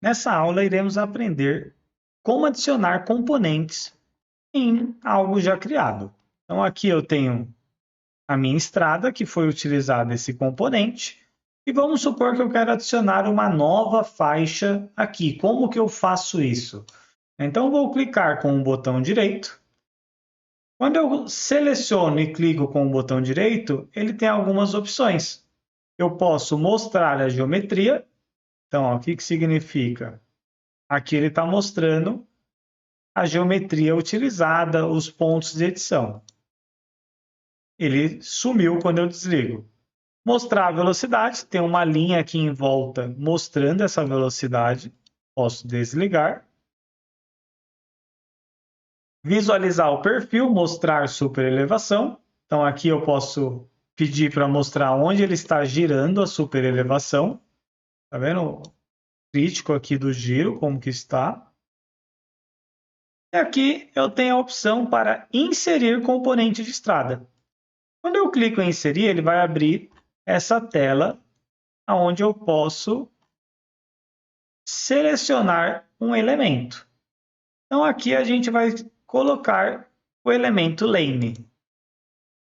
Nessa aula, iremos aprender como adicionar componentes em algo já criado. Então, aqui eu tenho a minha estrada, que foi utilizado esse componente, e vamos supor que eu quero adicionar uma nova faixa aqui. Como que eu faço isso? Então, vou clicar com o botão direito. Quando eu seleciono e clico com o botão direito, ele tem algumas opções. Eu posso mostrar a geometria. Então, ó, o que significa? Aqui ele está mostrando a geometria utilizada, os pontos de edição. Ele sumiu quando eu desligo. Mostrar a velocidade, tem uma linha aqui em volta mostrando essa velocidade. Posso desligar. Visualizar o perfil, mostrar superelevação. Então aqui eu posso pedir para mostrar onde ele está girando a superelevação. Tá vendo o crítico aqui do giro, como que está? E aqui eu tenho a opção para inserir componente de estrada. Quando eu clico em inserir, ele vai abrir essa tela onde eu posso selecionar um elemento. Então aqui a gente vai colocar o elemento lane.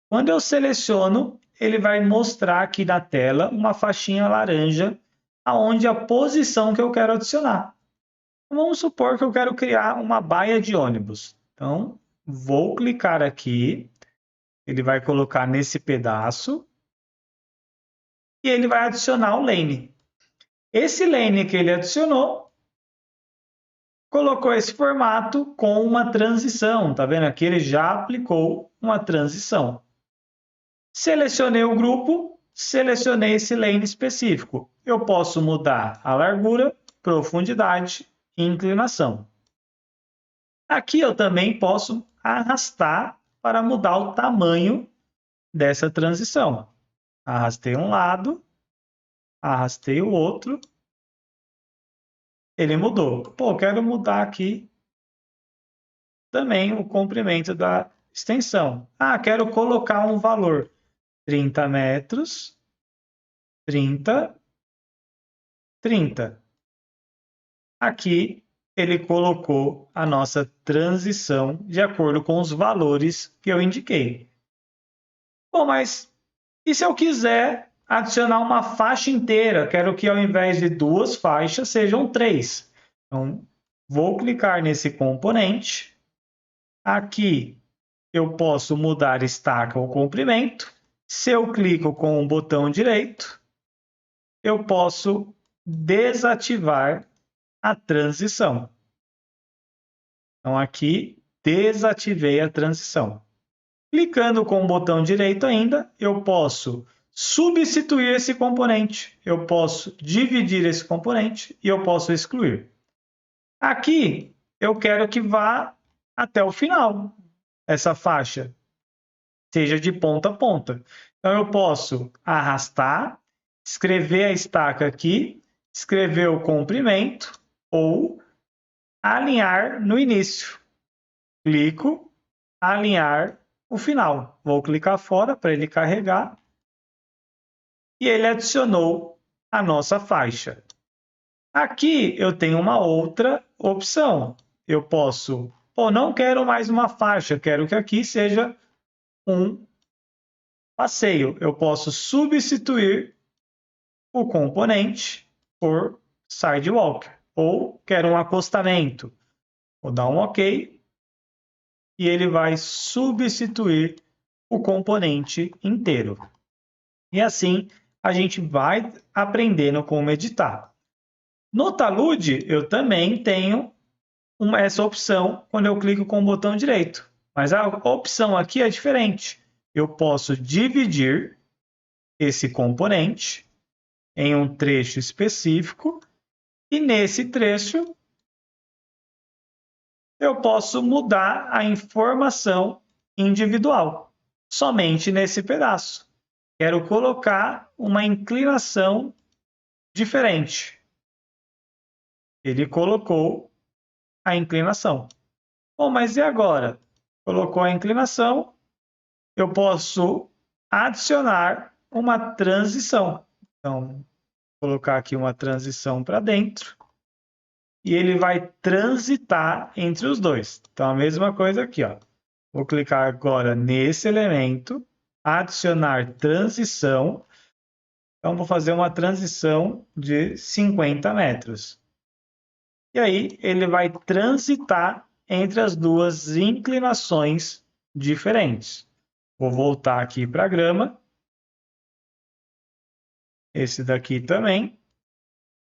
Quando eu seleciono, ele vai mostrar aqui na tela uma faixinha laranja aonde a posição que eu quero adicionar. Vamos supor que eu quero criar uma baia de ônibus. Então, vou clicar aqui, ele vai colocar nesse pedaço e ele vai adicionar o lane. Esse lane que ele adicionou, colocou esse formato com uma transição. Tá vendo? Aqui ele já aplicou uma transição. Selecionei o grupo, selecionei esse lane específico. Eu posso mudar a largura, profundidade e inclinação. Aqui eu também posso arrastar para mudar o tamanho dessa transição. Arrastei um lado, arrastei o outro, ele mudou. Pô, quero mudar aqui também o comprimento da extensão. Ah, quero colocar um valor 30 metros, 30, 30. Aqui ele colocou a nossa transição de acordo com os valores que eu indiquei. Bom, mas e se eu quiser adicionar uma faixa inteira? Quero que ao invés de 2 faixas sejam 3. Então, vou clicar nesse componente. Aqui eu posso mudar estaca ou comprimento. Se eu clico com o botão direito, eu posso desativar a transição. Então, aqui, desativei a transição. Clicando com o botão direito ainda, eu posso substituir esse componente, eu posso dividir esse componente e eu posso excluir. Aqui, eu quero que vá até o final, essa faixa, seja de ponta a ponta. Então, eu posso arrastar, escrever a estaca aqui, escrever o comprimento ou alinhar no início. Clico, alinhar o final. Vou clicar fora para ele carregar e ele adicionou a nossa faixa. Aqui eu tenho uma outra opção. Eu posso, não quero mais uma faixa, quero que aqui seja um passeio. Eu posso substituir o componente por sidewalk ou quero um acostamento. Vou dar um OK e ele vai substituir o componente inteiro. E assim a gente vai aprendendo como editar. No Talude, eu também tenho essa opção quando eu clico com o botão direito. Mas a opção aqui é diferente. Eu posso dividir esse componente em um trecho específico e nesse trecho eu posso mudar a informação individual, somente nesse pedaço. Quero colocar uma inclinação diferente. Ele colocou a inclinação. Bom, mas e agora? Colocou a inclinação, eu posso adicionar uma transição. Então, vou colocar aqui uma transição para dentro. e ele vai transitar entre os dois. Então, a mesma coisa aqui, ó. Vou clicar agora nesse elemento, adicionar transição. Então, vou fazer uma transição de 50 metros. E aí, ele vai transitar entre as duas inclinações diferentes. Vou voltar aqui para a grama. Esse daqui também.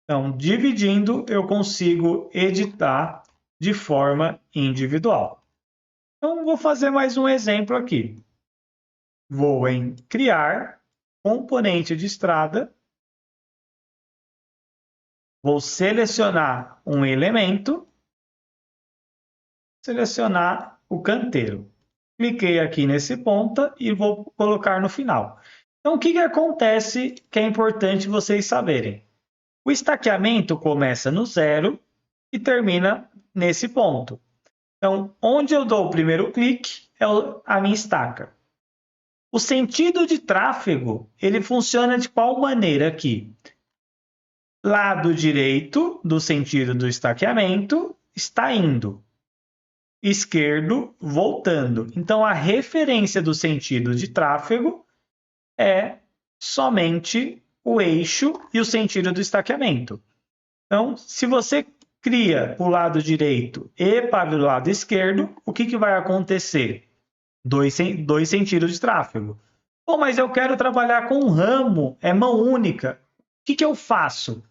Então, dividindo, eu consigo editar de forma individual. Então, vou fazer mais um exemplo aqui. Vou em Criar, Componente de Estrada. Vou selecionar um elemento. Selecionar o canteiro. Cliquei aqui nesse ponta e vou colocar no final. Então, o que acontece que é importante vocês saberem? O estaqueamento começa no zero e termina nesse ponto. Então, onde eu dou o primeiro clique é a minha estaca. O sentido de tráfego, ele funciona de qual maneira aqui? Lado direito do sentido do estaqueamento está indo. Esquerdo voltando. Então, a referência do sentido de tráfego é somente o eixo e o sentido do estaqueamento. Então, se você cria para o lado direito e para o lado esquerdo, o que vai acontecer? Dois sentidos de tráfego. Bom, mas eu quero trabalhar com um ramo, é mão única. O que eu faço?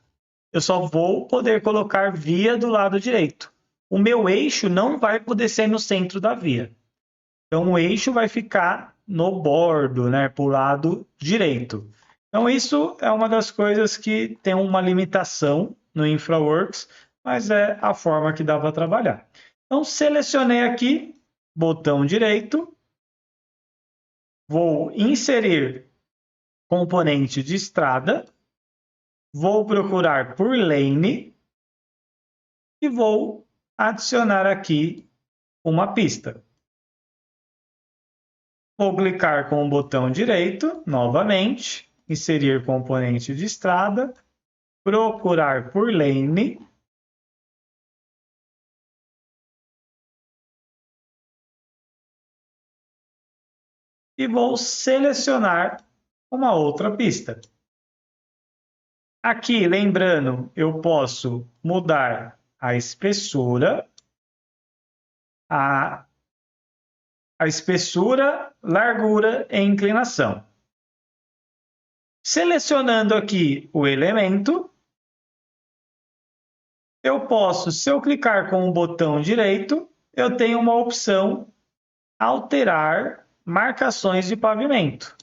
Eu só vou poder colocar via do lado direito. O meu eixo não vai poder ser no centro da via. Então, o eixo vai ficar no bordo, né, para o lado direito. Então, isso é uma das coisas que tem uma limitação no InfraWorks, mas é a forma que dá para trabalhar. Então, selecionei aqui, botão direito, vou inserir componente de estrada, vou procurar por lane e vou adicionar aqui uma pista. Vou clicar com o botão direito, novamente, inserir componente de estrada, procurar por lane, e vou selecionar uma outra pista. Aqui, lembrando, eu posso mudar a espessura, a espessura, largura e inclinação. Selecionando aqui o elemento, eu posso, se eu clicar com o botão direito, eu tenho uma opção alterar marcações de pavimento.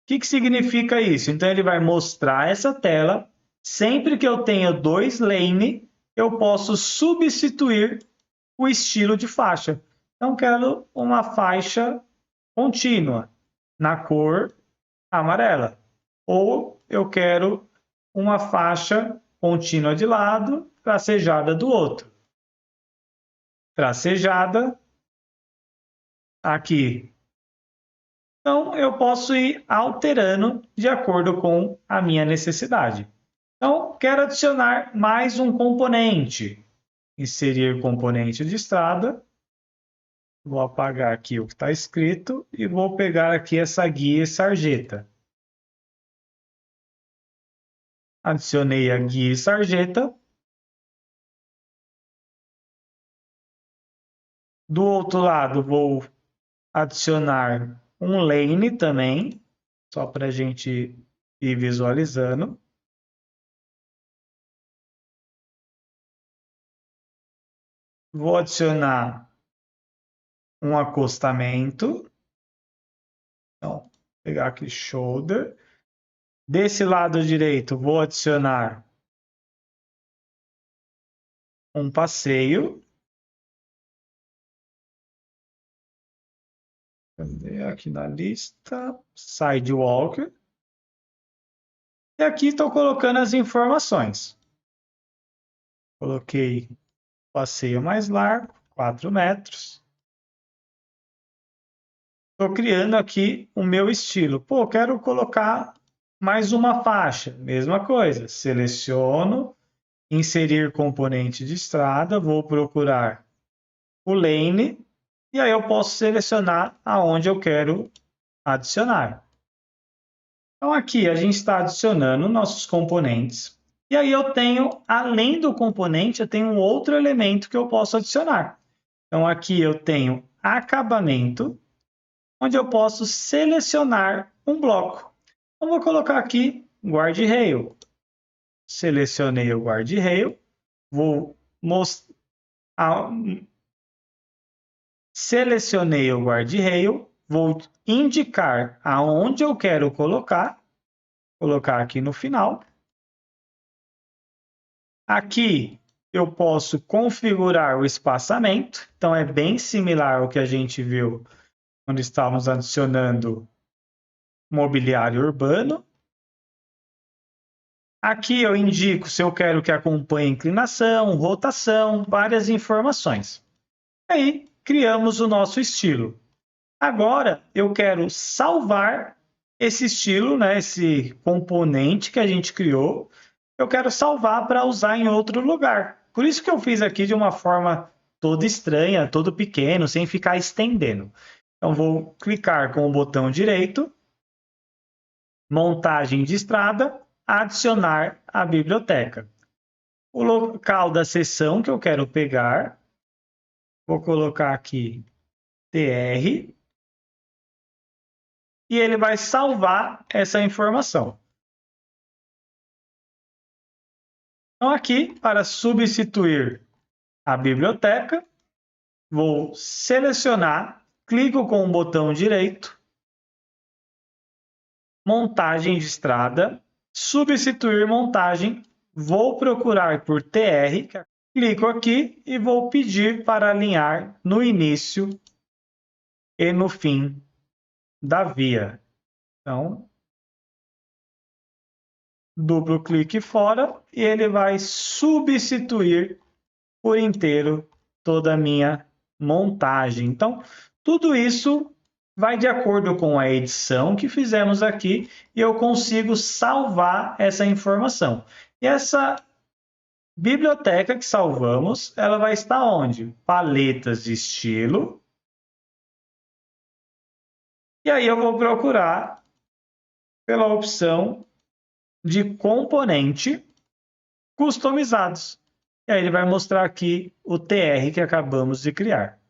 O que significa isso? Então, ele vai mostrar essa tela. Sempre que eu tenho dois lane, eu posso substituir o estilo de faixa. Então, quero uma faixa contínua na cor amarela. Ou eu quero uma faixa contínua de lado, tracejada do outro. Tracejada aqui. Então, eu posso ir alterando de acordo com a minha necessidade. Então, quero adicionar mais um componente. Inserir componente de estrada. Vou apagar aqui o que está escrito e vou pegar aqui essa guia e sarjeta. Adicionei a guia e sarjeta. Do outro lado, vou adicionar um lane também, só para a gente ir visualizando. Vou adicionar um acostamento. Então, vou pegar aqui shoulder. Desse lado direito, vou adicionar um passeio. Cadê aqui na lista? Sidewalk. E aqui estou colocando as informações. Coloquei passeio mais largo, 4 metros. Estou criando aqui o meu estilo. Pô, quero colocar mais uma faixa. Mesma coisa. Seleciono inserir componente de estrada, vou procurar o lane, e aí eu posso selecionar aonde eu quero adicionar. Então aqui a gente está adicionando nossos componentes. E aí eu tenho, além do componente, eu tenho um outro elemento que eu posso adicionar. Então aqui eu tenho acabamento, onde eu posso selecionar um bloco. Então vou colocar aqui guardrail. Selecionei o guardrail, vou mostrar. Selecionei o guardrail, vou indicar aonde eu quero colocar aqui no final. Aqui eu posso configurar o espaçamento, então é bem similar ao que a gente viu quando estávamos adicionando mobiliário urbano. Aqui eu indico se eu quero que acompanhe inclinação, rotação, várias informações. Aí criamos o nosso estilo. Agora eu quero salvar esse estilo, né, esse componente que a gente criou. Eu quero salvar para usar em outro lugar. Por isso que eu fiz aqui de uma forma toda estranha, todo pequeno, sem ficar estendendo. Então vou clicar com o botão direito, montagem de estrada, adicionar a biblioteca. O local da seção que eu quero pegar, vou colocar aqui TR, e ele vai salvar essa informação. Então aqui, para substituir a biblioteca, vou selecionar, clico com o botão direito, montagem de estrada, substituir montagem, vou procurar por TR, clico aqui e vou pedir para alinhar no início e no fim da via. Então, duplo clique fora e ele vai substituir por inteiro toda a minha montagem. Então, tudo isso vai de acordo com a edição que fizemos aqui e eu consigo salvar essa informação. E essa biblioteca que salvamos, ela vai estar onde? Paletas de estilo. E aí eu vou procurar pela opção de componente customizados. E aí ele vai mostrar aqui o TR que acabamos de criar.